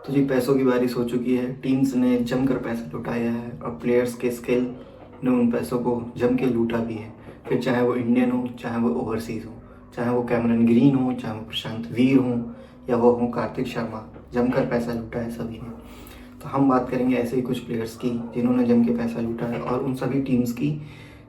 तो जी पैसों की बारिश हो चुकी है। टीम्स ने जमकर पैसा लुटाया है और प्लेयर्स के स्किल ने उन पैसों को जम के लूटा भी है। फिर चाहे वो इंडियन हो, चाहे वो ओवरसीज़ हो, चाहे वो कैमरन ग्रीन हो, चाहे वो प्रशांत वीर हो, या वो हो कार्तिक शर्मा, जमकर पैसा लूटा है सभी ने। तो हम बात करेंगे ऐसे ही कुछ प्लेयर्स की जिन्होंने जम के पैसा लूटा है और उन सभी टीम्स की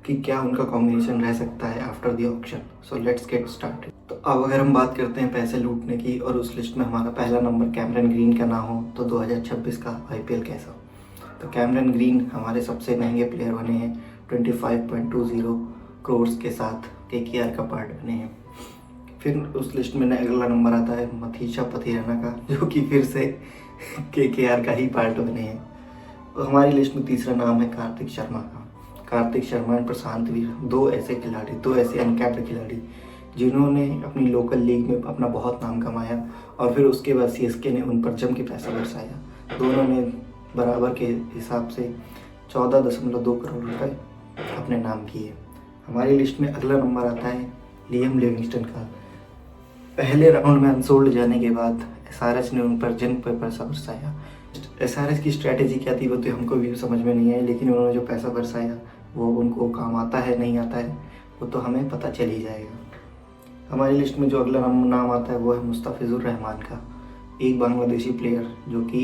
कि क्या उनका कॉम्बिनेशन रह सकता है after the auction. So let's get started. तो अब अगर हम बात करते हैं पैसे लूटने की और उस लिस्ट में हमारा पहला नंबर कैमरन ग्रीन का ना हो तो 2026 का आईपीएल कैसा हो। तो कैमरन ग्रीन हमारे सबसे महंगे प्लेयर बने हैं, 25.20 करोड़ के साथ केकेआर का पार्ट बने हैं। फिर उस लिस्ट में अगला नंबर आता है मथीशा पथिराना का, जो कि फिर से केकेआर का ही पार्ट बने हैं। तो हमारी लिस्ट में तीसरा नाम है कार्तिक शर्मा का। कार्तिक शर्मा और प्रशांत वीर, दो ऐसे खिलाड़ी, दो ऐसे अनकैप्ड खिलाड़ी जिन्होंने अपनी लोकल लीग में अपना बहुत नाम कमाया और फिर उसके बाद सीएसके ने उन पर जम के पैसा बरसाया। दोनों ने बराबर के हिसाब से 14.2 करोड़ रुपए अपने नाम किए। हमारी लिस्ट में अगला नंबर आता है लियम लिविंगस्टन का। पहले राउंड में अनसोल्ड जाने के बाद एसआरएच ने उन पर जंग पर पैसा बरसाया। एसआरएच की स्ट्रैटेजी क्या थी वो तो हमको भी समझ में नहीं आई, लेकिन उन्होंने जो पैसा बरसाया वो उनको काम आता है नहीं आता है वो तो हमें पता चल ही जाएगा। हमारी लिस्ट में जो अगला नाम आता है वो है मुस्तफिजुर रहमान का, एक बांग्लादेशी प्लेयर जो कि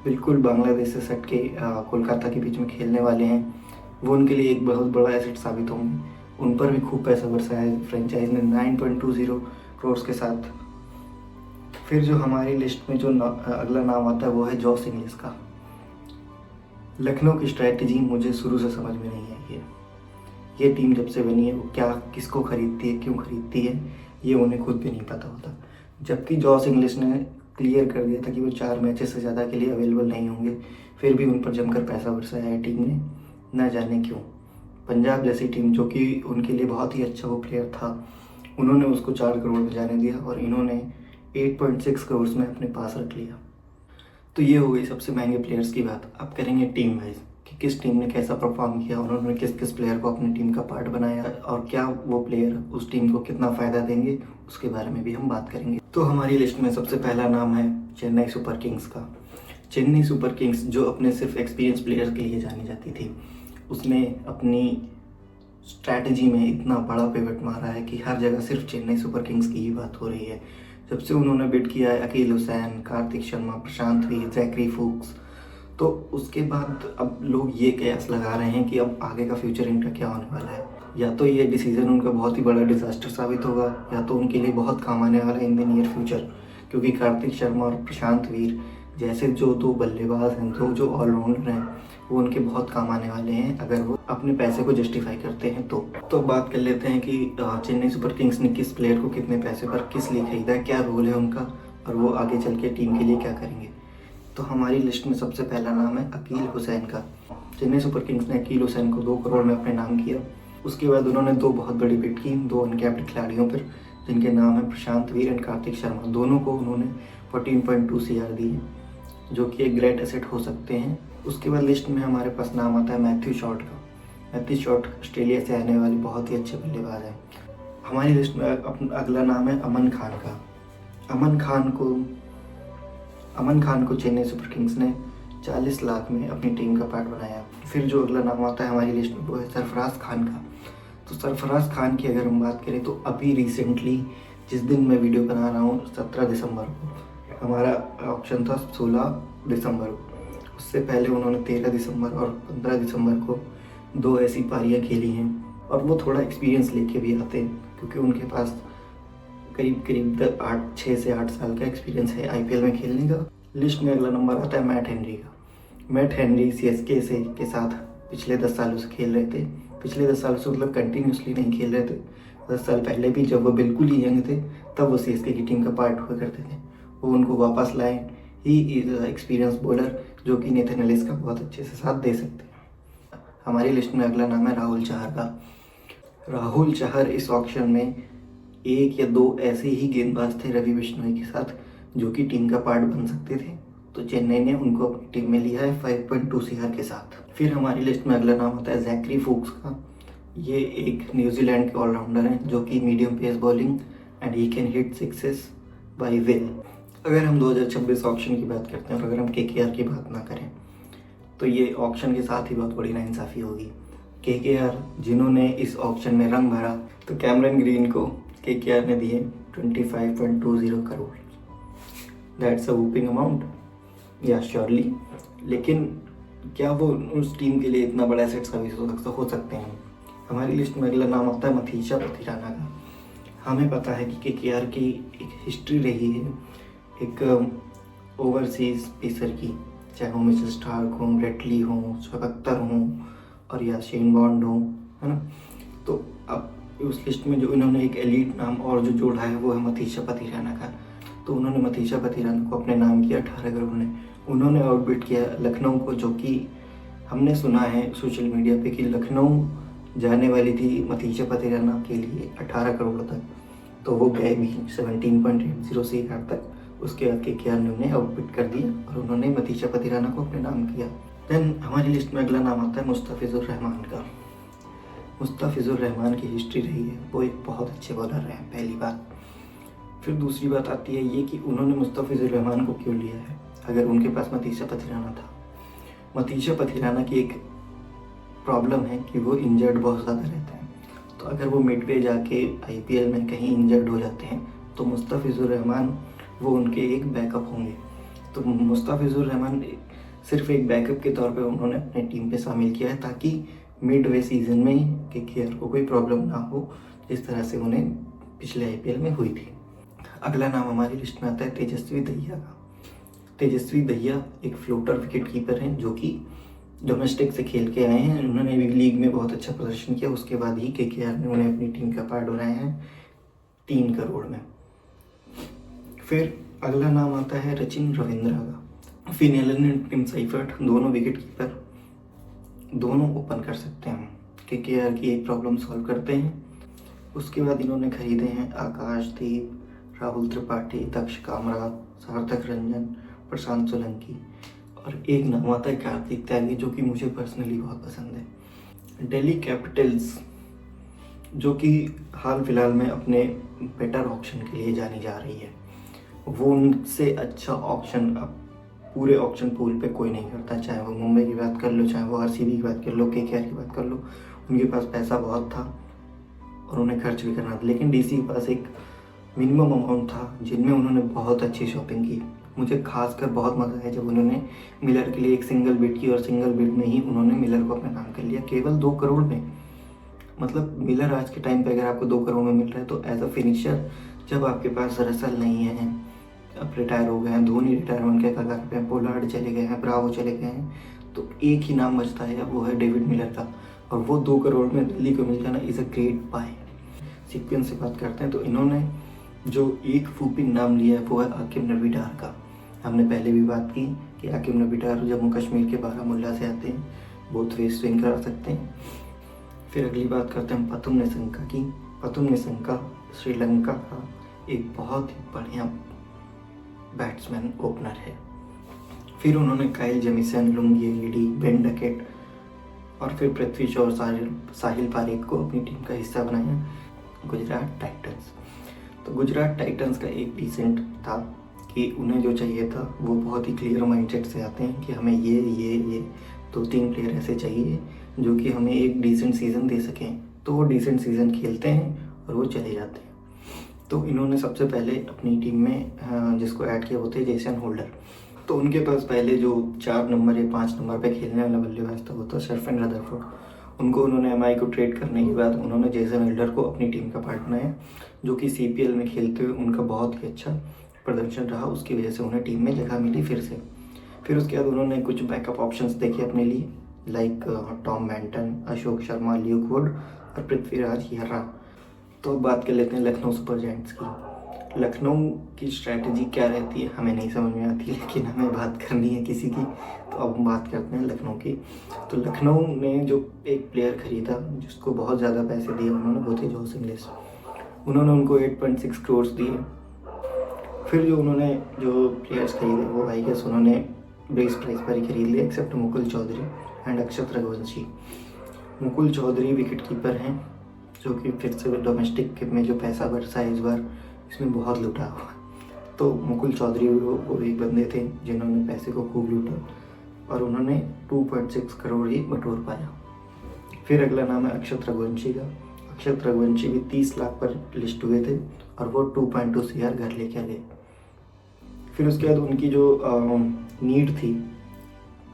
बिल्कुल बांग्लादेश से सट के कोलकाता के बीच में खेलने वाले हैं। वो उनके लिए एक बहुत बड़ा एसेट साबित होंगे। उन पर भी खूब पैसा बरसाया है फ्रेंचाइज ने 9.20 करोड़ के साथ। फिर जो हमारी लिस्ट में जो अगला नाम आता है वो है जॉस इंग्लिश का। लखनऊ की स्ट्रैटेजी मुझे शुरू से समझ में नहीं आई है। ये टीम जब से बनी है वो क्या किसको खरीदती है, क्यों खरीदती है, ये उन्हें खुद भी नहीं पता होता। जबकि जॉस इंग्लिश ने क्लियर कर दिया था कि वो 4 मैचेस से ज़्यादा के लिए अवेलेबल नहीं होंगे, फिर भी उन पर जमकर पैसा बरसाया है टीम ने, न जाने क्यों। पंजाब जैसी टीम जो कि उनके लिए बहुत ही अच्छा वो प्लेयर था, उन्होंने उसको 4 करोड़ में जाने दिया और इन्होंने 8.6 करोड़ में अपने पास रख लिया। तो ये हो गई सबसे महंगे प्लेयर्स की बात। अब करेंगे टीम वाइज कि किस टीम ने कैसा परफॉर्म किया, उन्होंने किस किस प्लेयर को अपनी टीम का पार्ट बनाया और क्या वो प्लेयर उस टीम को कितना फ़ायदा देंगे, उसके बारे में भी हम बात करेंगे। तो हमारी लिस्ट में सबसे पहला नाम है चेन्नई सुपर किंग्स का। चेन्नई सुपर किंग्स जो अपने सिर्फ एक्सपीरियंस प्लेयर्स के लिए जानी जाती थी, उसने अपनी स्ट्रैटेजी में इतना बड़ा पिवट मारा है कि हर जगह सिर्फ चेन्नई सुपर किंग्स की ही बात हो रही है। जब से उन्होंने बिड किया है अकील हुसैन, कार्तिक शर्मा, प्रशांत वीर, जैकरी फूक्स, तो उसके बाद अब लोग ये कयास लगा रहे हैं कि अब आगे का फ्यूचर इनका क्या होने वाला है। या तो ये डिसीजन उनका बहुत ही बड़ा डिजास्टर साबित होगा या तो उनके लिए बहुत काम आने वाला है इन द नियर फ्यूचर, क्योंकि कार्तिक शर्मा और प्रशांत वीर जैसे जो दो बल्लेबाज हैं, दो जो ऑलराउंडर हैं, वो उनके बहुत काम आने वाले हैं अगर वो अपने पैसे को जस्टिफाई करते हैं। तो बात कर लेते हैं कि चेन्नई सुपर किंग्स ने किस प्लेयर को कितने पैसे पर किस लिए खरीदा, क्या रोल है उनका और वो आगे चल के टीम के लिए क्या करेंगे। तो हमारी लिस्ट में सबसे पहला नाम है अकील हुसैन का। चेन्नई सुपर किंग्स ने अकील हुसैन को 2 करोड़ में अपने नाम किया। उसके बाद उन्होंने 2 बहुत बड़ी बिड की 2 अनकैप्ड खिलाड़ियों पर, जिनके नाम है प्रशांत वीर एंड कार्तिक शर्मा। दोनों को उन्होंने 14.2 CR दिए, जो कि एक ग्रेट एसेट हो सकते हैं। उसके बाद लिस्ट में हमारे पास नाम आता है मैथ्यू शॉर्ट का। मैथ्यू शॉर्ट ऑस्ट्रेलिया से आने वाले बहुत ही अच्छे बल्लेबाज हैं। हमारी लिस्ट में अगला नाम है अमन खान का। अमन खान को चेन्नई सुपर किंग्स ने 40 लाख में अपनी टीम का पार्ट बनाया। फिर जो अगला नाम आता है हमारी लिस्ट में वो है सरफराज खान का। तो सरफराज खान की अगर हम बात करें तो अभी रिसेंटली जिस दिन मैं वीडियो बना रहा हूँ 17 दिसंबर को हमारा ऑप्शन था, 16 दिसंबर को। उससे पहले उन्होंने 13 दिसंबर और 15 दिसंबर को 2 ऐसी पारियाँ खेली हैं और वो थोड़ा एक्सपीरियंस लेके भी आते हैं, क्योंकि उनके पास करीब 6 से 8 साल का एक्सपीरियंस है आईपीएल में खेलने का। लिस्ट में अगला नंबर आता है मैट हेनरी का। मैट हेनरी सीएसके के साथ पिछले 10 सालों से खेल रहे थे। पिछले 10 सालों से मतलब कंटिन्यूसली नहीं खेल रहे थे। 10 साल पहले भी जब वो बिल्कुल ही यंग थे तब वो सीएसके की टीम का पार्ट हुआ करते थे। वो उनको वापस लाए। ही इज़ एक्सपीरियंस बॉलर जो कि नेथन एलिस का बहुत अच्छे से साथ दे सकते हैं। हमारी लिस्ट में अगला नाम है राहुल चहर का। राहुल चहर इस ऑक्शन में 1 या 2 ऐसे ही गेंदबाज थे रवि बिश्नोई के साथ जो कि टीम का पार्ट बन सकते थे, तो चेन्नई ने उनको अपनी टीम में लिया है 5.2 CR के साथ। फिर हमारी लिस्ट में अगला नाम होता है जैकरी फूक्स का। ये एक न्यूजीलैंड के ऑलराउंडर हैं जो कि medium pace bowling and he can hit 6s by will. अगर हम 2026 ऑक्शन की बात करते हैं और अगर हम केकेआर की बात ना करें तो ये ऑक्शन के साथ ही बहुत बड़ी नाइंसाफ़ी होगी। केकेआर जिन्होंने इस ऑक्शन में रंग भरा, तो कैमरन ग्रीन को केकेआर ने दिए 25.20 crore. That's a whooping amount, या श्योरली। लेकिन क्या वो उस टीम के लिए इतना बड़ा एसेट साबित हो सकते हैं? हमारी लिस्ट में अगला नाम आता है मथीशा पथिराना का। हमें पता है कि केकेआर की एक हिस्ट्री रही है एक ओवरसीज़ पेसर की, चाहे वो मिचेल स्टार्क हों, ब्रेटली हों, शोएब अख्तर हों और या शेन बॉन्ड हों, है ना। तो अब उस लिस्ट में जो इन्होंने एक एलीट नाम और जो जोड़ा है वो है मथीशा पथिराना का। तो उन्होंने मथीशा पथिराना को अपने नाम किया 18 करोड़ ने। उन्होंने आउटबिट किया लखनऊ को, जो कि हमने सुना है सोशल मीडिया पे कि लखनऊ जाने वाली थी मथीशा पथिराना के लिए 18 करोड़ तक, तो वो गए भी 17.80 से तक। उसके बाद केकेआर ने उन्हें आउटबिट कर दिया और उन्होंने मथीशा पथिराना को अपने नाम किया। देन हमारी लिस्ट में अगला नाम आता है मुस्तफिजुर रहमान का। मुस्तफिजुर रहमान की हिस्ट्री रही है, वो एक बहुत अच्छे बॉलर हैं, पहली बात। फिर दूसरी बात आती है ये कि उन्होंने मुस्तफिजुर रहमान को क्यों लिया है अगर उनके पास मथीशा पथिराना था। मथीशा पथिराना की एक प्रॉब्लम है कि वो इंजर्ड बहुत ज़्यादा रहते हैं, तो अगर वो मिडवे जाके आईपीएल में कहीं इंजर्ड हो जाते हैं तो मुस्तफिजुर रहमान वो उनके एक बैकअप होंगे। तो मुस्तफिजुर रहमान सिर्फ एक बैकअप के तौर पे उन्होंने अपने टीम पे शामिल किया है ताकि मिडवे सीजन में केकेआर को कोई प्रॉब्लम ना हो, जिस तरह से उन्हें पिछले आईपीएल में हुई थी। अगला नाम हमारी लिस्ट में आता है तेजस्वी दहिया का। तेजस्वी दहिया एक फ्लोटर विकेट कीपर हैं जो कि डोमेस्टिक से खेल के आए हैं। उन्होंने लीग में बहुत अच्छा प्रदर्शन किया, उसके बाद ही केकेआर ने उन्हें अपनी टीम का पार्ट बनाया है 3 करोड़ में। फिर अगला नाम आता है रचिन रविंद्रा का। Finn Allen and Tim Seifert दोनों विकेट कीपर, दोनों ओपन कर सकते हैं, केकेआर की एक प्रॉब्लम सॉल्व करते हैं। उसके बाद इन्होंने खरीदे हैं आकाशदीप, राहुल त्रिपाठी, दक्ष कामरा, सार्थक रंजन, प्रशांत सोलंकी और एक नाम आता है कार्तिक त्यागी, जो कि मुझे पर्सनली बहुत पसंद है। दिल्ली कैपिटल्स जो कि हाल फिलहाल में अपने बेटर ऑक्शन के लिए जानी जा रही है, वो उनसे अच्छा ऑक्शन अब पूरे ऑक्शन पूल पे कोई नहीं करता। चाहे वो मुंबई की बात कर लो, चाहे वो आरसीबी की बात कर लो, केकेआर की बात कर लो, उनके पास पैसा बहुत था और उन्हें खर्च भी करना था। लेकिन डीसी के पास एक मिनिमम अमाउंट था जिनमें उन्होंने बहुत अच्छी शॉपिंग की। मुझे खासकर बहुत मज़ा आया जब उन्होंने मिलर के लिए एक सिंगल बिड की और सिंगल बिड में ही उन्होंने मिलर को अपना नाम कर लिया, केवल 2 करोड़ में। मतलब मिलर आज के टाइम पे अगर आपको 2 करोड़ में मिल रहा है तो एज अ फिनिशर, जब आपके पास रसल नहीं है, अब रिटायर हो गए हैं, धोनी रिटायरमेंट के कगार पे हैं, पोलार्ड चले गए हैं, ब्रावो चले गए हैं, तो एक ही नाम बचता है, वो है डेविड मिलर का। और वो 2 करोड़ में दिल्ली को मिल जाना is a great buy. Sequence से बात करते हैं तो इन्होंने जो एक फूपिंग नाम लिया है वो है आकिब नबीडार का। हमने पहले भी बात की कि आकिब नबीडार जम्मू कश्मीर के बारामुल्ला से आते हैं, बोथ वे स्विंग करा सकते हैं। फिर अगली बात करते हैं पतुम निसंका की। पतुम निसंका श्रीलंका का एक बहुत ही बढ़िया बैट्समैन ओपनर है। फिर उन्होंने काइल जेमिसन, लुंगी एलिडी, बेन डकेट और फिर पृथ्वी शॉ और साहिल पारेख को अपनी टीम का हिस्सा बनाया गुजरात टाइटंस। तो गुजरात टाइटंस का एक डिसेंट था कि उन्हें जो चाहिए था वो बहुत ही क्लियर माइंडसेट से आते हैं कि हमें ये 2-3 प्लेयर ऐसे चाहिए जो कि हमें एक डिसेंट सीज़न दे सकें। तो वो डिसेंट सीज़न खेलते हैं और वो चले जाते हैं। तो इन्होंने सबसे पहले अपनी टीम में जिसको ऐड किया वो थे जेसन होल्डर। तो उनके पास पहले जो 4 नंबर या 5 नंबर पे खेलने वाला बल्लेबाज था वो था शर्फन रदरफोर्ड। उनको उन्होंने एमआई को ट्रेड करने के बाद उन्होंने जेसन होल्डर को अपनी टीम का पार्ट बनाया, जो कि सीपीएल में खेलते हुए उनका बहुत ही अच्छा प्रदर्शन रहा, उसकी वजह से उन्हें टीम में जगह मिली फिर से। फिर उसके बाद उन्होंने कुछ बैकअप ऑप्शंस देखे अपने लिए, like Tom Banton, Ashok Sharma, Luke Wood और पृथ्वीराज यर्रा। तो अब बात कर लेते हैं लखनऊ सुपर जायंट्स की। लखनऊ की स्ट्रैटेजी क्या रहती है हमें नहीं समझ में आती, लेकिन हमें बात करनी है किसी की, तो अब हम बात करते हैं लखनऊ की। तो लखनऊ ने जो एक प्लेयर खरीदा जिसको बहुत ज़्यादा पैसे दिए उन्होंने, वो थे जोस इंग्लिश। उन्होंने उनको 8.6 करोड़ दिए। फिर जो प्लेयर्स खरीदे वो आई गेस उन्होंने बेस प्राइस पर ही खरीद लिए, except Mukul Chaudhary and Akshat Raghuvanshi. Mukul Chaudhary wicket keeper हैं जो कि फिर से डोमेस्टिक में जो पैसा बरसा है इस बार इसमें बहुत लुटा हुआ। तो मुकुल चौधरी वो एक बंदे थे जिन्होंने पैसे को खूब लूटा और उन्होंने 2.6 करोड़ ही बटोर पाया। फिर अगला नाम है अक्षत रघुवंशी का। अक्षत रघुवंशी भी 30 लाख पर लिस्ट हुए थे और वो 2.2 CR घर लेके आ गए। फिर उसके बाद उनकी जो नीड थी,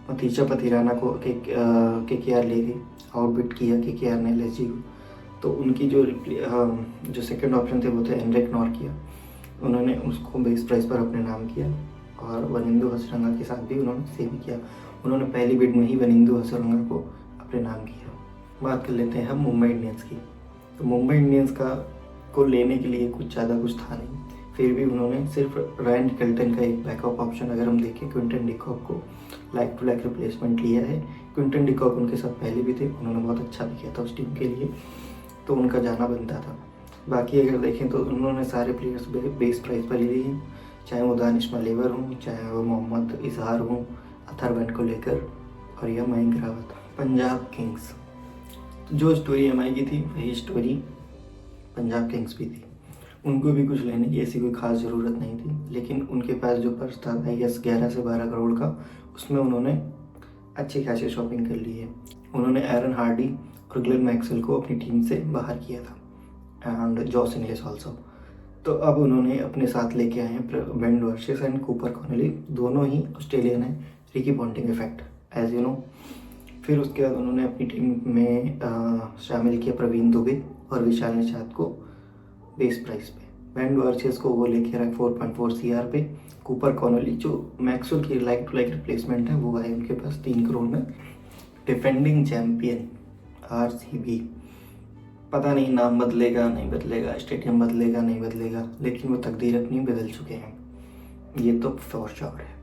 मतीचा पथिराना को KKR ले गई, आउटबिट किया KKR ने LSG को। तो उनकी जो सेकंड ऑप्शन थे वो थे एनरिक नॉर्किया, उन्होंने उसको बेस प्राइस पर अपने नाम किया और वनिंदु हसरंगा के साथ भी उन्होंने सेम किया। उन्होंने पहली बिड में ही वनिंदु हसरंगा को अपने नाम किया। बात कर लेते हैं हम मुंबई इंडियंस की। तो मुंबई इंडियंस को लेने के लिए कुछ ज़्यादा कुछ था नहीं, फिर भी उन्होंने सिर्फ रायन रिकल्टन का एक बैकअप ऑप्शन, अगर हम देखें क्विंटन डिकॉक को लाइक टू लाइक रिप्लेसमेंट लिया है। क्विंटन डिकॉक उनके साथ पहले भी थे, उन्होंने बहुत अच्छा भी किया था उस टीम के लिए, तो उनका जाना बनता था। बाकी अगर देखें तो उन्होंने सारे प्लेयर्स बेस प्राइस पर ले लिए, चाहे वो दानिश मालेवर हों, चाहे वो मोहम्मद इजहार हों अथर्वैन को लेकर, और यह मयंक रावत। पंजाब किंग्स, जो स्टोरी MI की थी वही स्टोरी पंजाब किंग्स भी थी। उनको भी कुछ लेने की ऐसी कोई खास ज़रूरत नहीं थी, लेकिन उनके पास जो पर्स था आई गेस 11 से 12 करोड़ का, उसमें उन्होंने अच्छी खासी शॉपिंग कर ली है। उन्होंने एरन हार्डी और ग्लेन मैक्सवेल को अपनी टीम से बाहर किया था एंड जॉस इंग्लिश ऑल्सो। तो अब उन्होंने अपने साथ लेके आए हैं Ben Dwarshuis and Cooper Connolly, दोनों ही ऑस्ट्रेलियन है, Ricky Ponting effect as you know. फिर उसके बाद उन्होंने अपनी टीम में शामिल किया प्रवीण दुबे और विशाल निषाद को बेस प्राइस पे। बेन डॉर्सेस को वो लेके रहा 4.4 CR पे। कूपर कॉनली जो मैक्सवेल की लाइक टू लाइक रिप्लेसमेंट है वो आए उनके पास 3 करोड़ में। डिफेंडिंग चैम्पियन RCB, पता नहीं नाम बदलेगा नहीं बदलेगा, स्टेडियम बदलेगा नहीं बदलेगा, लेकिन वो तकदीर अपनी बदल चुके हैं, ये तो फॉर श्योर है।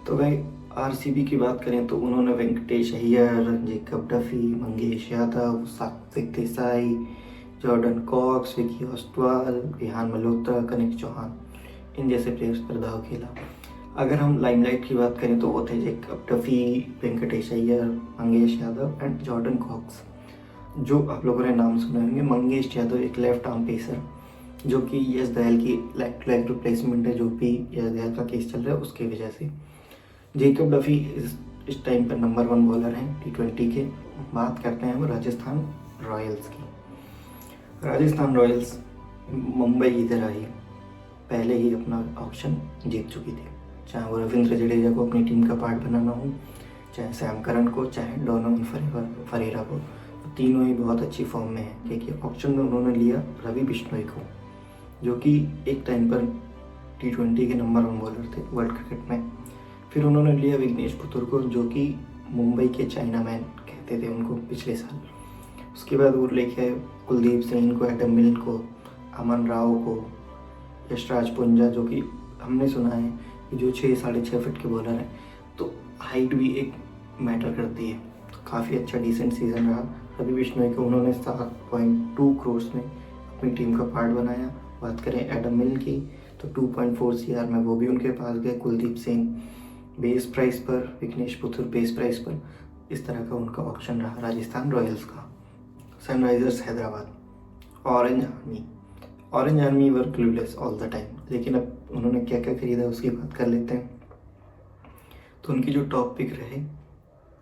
तो भाई RCB की बात करें तो उन्होंने वेंकटेश अय्यर, जेकब डफी, मंगेश यादव, सात्विक देसाई, जॉर्डन कॉक्स, विकी ऑस्टवाल, रेहान मल्होत्रा, कनिक चौहान, इन जैसे प्लेयर्स पर दाव खेला। अगर हम लाइमलाइट की बात करें तो वो थे Jacob Duffy, Venkatesh Iyer, Mangesh Yadav and Jordan Cox. जो आप लोगों ने नाम सुने होंगे, मंगेश यादव एक लेफ्ट आर्म पेसर जो कि यश दयाल की लेग रिप्लेसमेंट है, जो भी यश दयाल का केस चल रहा है उसकी वजह से। जेकब डफी इस टाइम पर नंबर 1 बॉलर हैं T20 के। बात करते हैं हम राजस्थान रॉयल्स की। राजस्थान रॉयल्स मुंबई की तरह ही पहले ही अपना ऑप्शन जीत चुकी थी, चाहे वो रविंद्र जडेजा को अपनी टीम का पार्ट बनाना हो, चाहे सैम करन को, चाहे डोनोवन फरेरा को, तीनों ही बहुत अच्छी फॉर्म में हैं। क्योंकि ऑप्शन में उन्होंने लिया रवि बिश्नोई को, जो कि एक टाइम पर T20 के नंबर 1 बॉलर थे वर्ल्ड क्रिकेट में। फिर उन्होंने लिया विघ्नेश पुथुर को, जो कि मुंबई के चाइना मैन कहते थे उनको पिछले साल। उसके बाद वो लेके आए कुलदीप सेन को, एडम मिल को, अमन राव को, यशराज पुंजा, जो कि हमने सुना है कि जो 6-6.5 फीट के बॉलर हैं, तो हाइट भी एक मैटर करती है। तो काफ़ी अच्छा डिसेंट सीजन रहा। रवि बिश्नोई को उन्होंने 7.2 करोड़ में अपनी टीम का पार्ट बनाया। बात करें एडम मिल की तो 2.4 CR में वो भी उनके पास गए। कुलदीप सेन बेस प्राइस पर, विघ्नेश पुथुर बेस प्राइस पर, इस तरह का उनका ऑप्शन रहा राजस्थान रॉयल्स का। Sunrisers Hyderabad, orange army were clueless all the time, लेकिन अब उन्होंने क्या क्या खरीदा उसकी बात कर लेते हैं। तो उनकी जो टॉप पिक रहे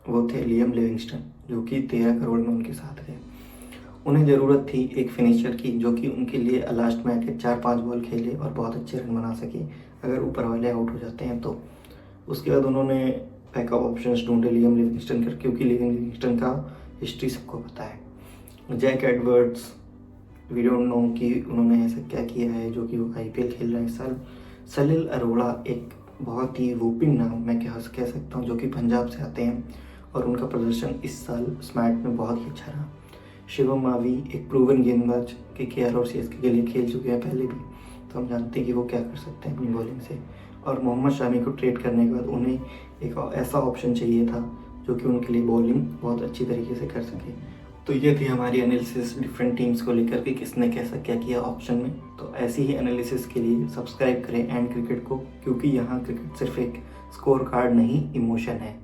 वो थे लियम लिविंगस्टन, जो कि 13 करोड़ में उनके साथ गए। उन्हें ज़रूरत थी एक फिनिशर की, जो कि उनके लिए लास्ट में आके 4-5 बॉल खेले और बहुत अच्छे रन बना सके अगर ऊपर वाले आउट हो जाते हैं तो। उसके बाद उन्होंने बैकअप ऑप्शंस ढूंढे लियम लिविंगस्टन कर, क्योंकि लियम लिविंगस्टन का हिस्ट्री सबको पता है। Jack Edwards, we don't know कि उन्होंने ऐसा क्या किया है, जो कि वो IPL खेल रहे हैं इस साल। सलील अरोड़ा एक बहुत ही वूपिंग नाम मैं कह सकता हूँ, जो कि पंजाब से आते हैं और उनका प्रदर्शन इस साल स्मैट में बहुत ही अच्छा रहा। शिवम मावी एक प्रूवन गेंदबाज KKR और CSK के लिए खेल चुके हैं पहले भी, तो हम जानते हैं कि वो क्या कर सकते हैं अपनी बॉलिंग से। और मोहम्मद शामी को ट्रेड करने के बाद उन्हें एक ऐसा ऑप्शन चाहिए था जो कि उनके लिए बॉलिंग बहुत अच्छी तरीके से कर सके। तो ये थी हमारी एनालिसिस डिफरेंट टीम्स को लेकर के किसने कैसा क्या किया ऑप्शन में। तो ऐसी ही एनालिसिस के लिए सब्सक्राइब करें एंड क्रिकेट को, क्योंकि यहाँ क्रिकेट सिर्फ एक स्कोर कार्ड नहीं, इमोशन है।